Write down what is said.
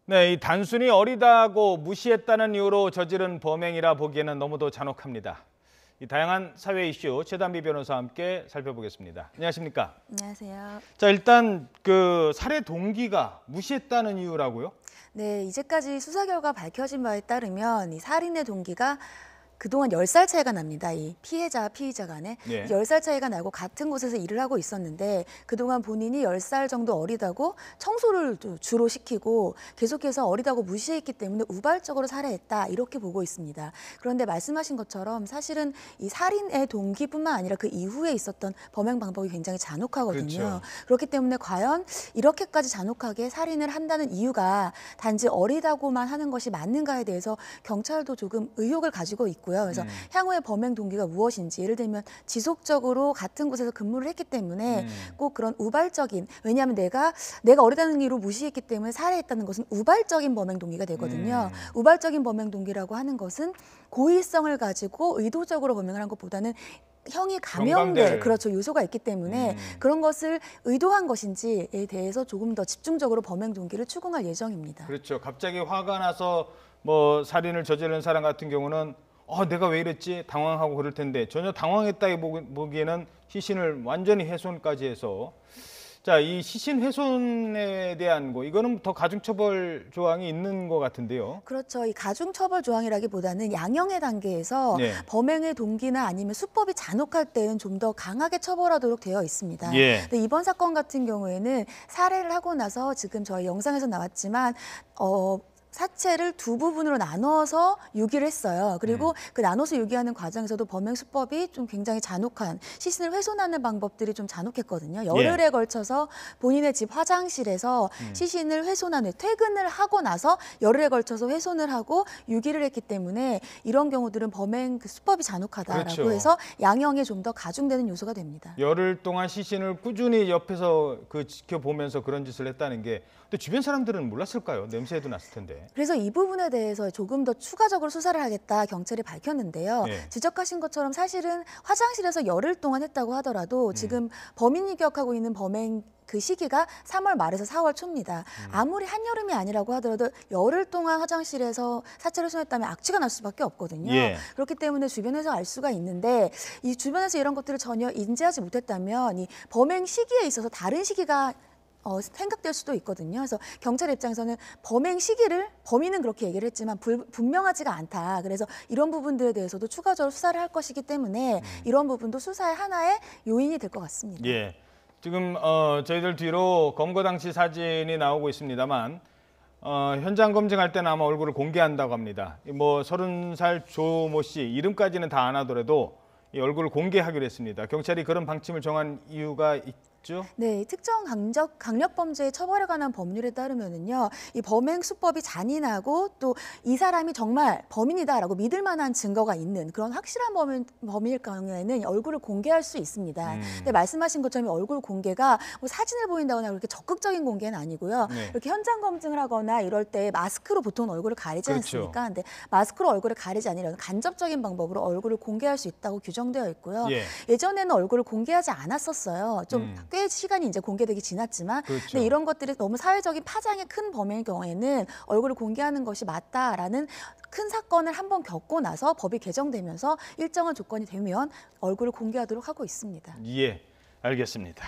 네, 이 단순히 어리다고 무시했다는 이유로 저지른 범행이라 보기에는 너무도 잔혹합니다. 이 다양한 사회 이슈 최단비 변호사와 함께 살펴보겠습니다. 안녕하십니까? 안녕하세요. 자, 일단 그 살해 동기가 무시했다는 이유라고요? 네, 이제까지 수사 결과 밝혀진 바에 따르면 이 살인의 동기가 그동안 10살 차이가 납니다. 이 피해자와 피의자 간에. 네. 10살 차이가 나고 같은 곳에서 일을 하고 있었는데 그동안 본인이 10살 정도 어리다고 청소를 주로 시키고 계속해서 어리다고 무시했기 때문에 우발적으로 살해했다 이렇게 보고 있습니다. 그런데 말씀하신 것처럼 사실은 이 살인의 동기뿐만 아니라 그 이후에 있었던 범행 방법이 굉장히 잔혹하거든요. 그렇죠. 그렇기 때문에 과연 이렇게까지 잔혹하게 살인을 한다는 이유가 단지 어리다고만 하는 것이 맞는가에 대해서 경찰도 조금 의혹을 가지고 있고요. 그래서 향후의 범행 동기가 무엇인지, 예를 들면 지속적으로 같은 곳에서 근무를 했기 때문에 꼭 그런 우발적인, 왜냐하면 내가 어리다는 이유로 무시했기 때문에 살해했다는 것은 우발적인 범행 동기가 되거든요. 우발적인 범행 동기라고 하는 것은 고의성을 가지고 의도적으로 범행을 한 것보다는 형이 감염될 그렇죠 요소가 있기 때문에 그런 것을 의도한 것인지에 대해서 조금 더 집중적으로 범행 동기를 추궁할 예정입니다. 그렇죠. 갑자기 화가 나서 뭐 살인을 저지른 사람 같은 경우는 내가 왜 이랬지? 당황하고 그럴 텐데 전혀 당황했다기 보기에는 시신을 완전히 훼손까지 해서 자, 이 시신 훼손에 대한 거 이거는 더 가중처벌 조항이 있는 것 같은데요. 그렇죠. 이 가중처벌 조항이라기보다는 양형의 단계에서 네. 범행의 동기나 아니면 수법이 잔혹할 때는 좀 더 강하게 처벌하도록 되어 있습니다. 예. 근데 이번 사건 같은 경우에는 살해를 하고 나서 지금 저희 영상에서 나왔지만 사체를 두 부분으로 나눠서 유기를 했어요. 그리고 그 나눠서 유기하는 과정에서도 범행 수법이 좀 굉장히 잔혹한, 시신을 훼손하는 방법들이 좀 잔혹했거든요. 열흘에 걸쳐서 본인의 집 화장실에서 시신을 훼손한 후에 퇴근을 하고 나서 열흘에 걸쳐서 훼손을 하고 유기를 했기 때문에 이런 경우들은 범행 그 수법이 잔혹하다라고 그렇죠. 해서 양형에 좀 더 가중되는 요소가 됩니다. 열흘 동안 시신을 꾸준히 옆에서 지켜보면서 그런 짓을 했다는 게 근데 주변 사람들은 몰랐을까요? 냄새도 났을 텐데. 그래서 이 부분에 대해서 조금 더 추가적으로 수사를 하겠다 경찰이 밝혔는데요. 네. 지적하신 것처럼 사실은 화장실에서 열흘 동안 했다고 하더라도 지금 범인이 기억하고 있는 범행 그 시기가 3월 말에서 4월 초입니다. 아무리 한여름이 아니라고 하더라도 열흘 동안 화장실에서 사체를 훼손했다면 악취가 날 수밖에 없거든요. 예. 그렇기 때문에 주변에서 알 수가 있는데 이 주변에서 이런 것들을 전혀 인지하지 못했다면 이 범행 시기에 있어서 다른 시기가 생각될 수도 있거든요. 그래서 경찰 입장에서는 범행 시기를 범인은 그렇게 얘기를 했지만 분명하지가 않다. 그래서 이런 부분들에 대해서도 추가적으로 수사를 할 것이기 때문에 이런 부분도 수사의 하나의 요인이 될 것 같습니다. 예. 지금 저희들 뒤로 검거 당시 사진이 나오고 있습니다만 현장 검증할 때는 아마 얼굴을 공개한다고 합니다. 뭐 30살 조모 씨 이름까지는 다 안 하더라도 이 얼굴을 공개하기로 했습니다. 경찰이 그런 방침을 정한 이유가 있죠? 네, 특정 강력 범죄의 처벌에 관한 법률에 따르면은요, 이 범행 수법이 잔인하고 또 이 사람이 정말 범인이다라고 믿을 만한 증거가 있는 그런 확실한 범인일 경우에는 얼굴을 공개할 수 있습니다. 근데 말씀하신 것처럼 얼굴 공개가 뭐 사진을 보인다거나 그렇게 적극적인 공개는 아니고요. 네. 이렇게 현장 검증을 하거나 이럴 때 마스크로 보통 얼굴을 가리지 그렇죠. 않습니까? 근데 마스크로 얼굴을 가리지 아니라 간접적인 방법으로 얼굴을 공개할 수 있다고 규정되어 있고요. 예. 예전에는 얼굴을 공개하지 않았었어요. 좀 꽤 시간이 이제 공개되기 지났지만 그렇죠. 근데 이런 것들이 너무 사회적인 파장이 큰 범행의 경우에는 얼굴을 공개하는 것이 맞다라는 큰 사건을 한번 겪고 나서 법이 개정되면서 일정한 조건이 되면 얼굴을 공개하도록 하고 있습니다. 예, 알겠습니다.